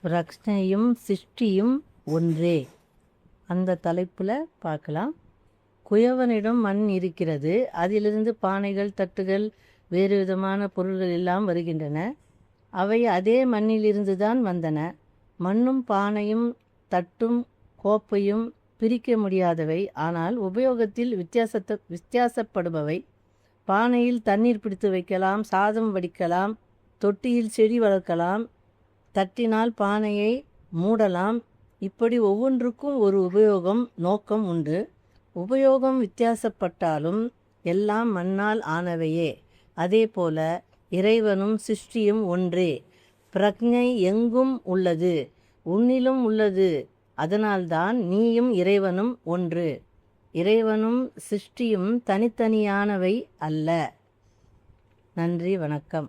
பிரக்ஞையும் சிருஷ்டியும் ஒன்றே. அந்த தலைப்பில் பார்க்கலாம். குயவனிடம் மண் இருக்கிறது. அதிலிருந்து பானைகள், தட்டுகள், வேறு விதமான பொருள்கள் எல்லாம் வருகின்றன. அவை அதே மண்ணிலிருந்து தான் வந்தன. மண்ணும் பானையும் தட்டும் கோப்பையும் பிரிக்க முடியாதவை, ஆனால் உபயோகத்தில் வித்தியாசப்படுபவை. பானையில் தண்ணீர் பிடித்து வைக்கலாம், சாதம் வடிக்கலாம், தொட்டியில் செடி வளர்க்கலாம், தட்டினால் பானையை மூடலாம். இப்படி ஒவ்வொன்றுக்கும் ஒரு உபயோகம், நோக்கம் உண்டு. உபயோகம் வித்தியாசப்பட்டாலும் எல்லாம் மண்ணால் ஆனவையே. அதேபோல இறைவனும் சிருஷ்டியும் ஒன்றே. பிரக்ஞை எங்கும் உள்ளது, உன்னிலும் உள்ளது. அதனால்தான் நீயும் இறைவனும் ஒன்று. இறைவனும் சிருஷ்டியும் தனித்தனியானவை அல்ல. நன்றி, வணக்கம்.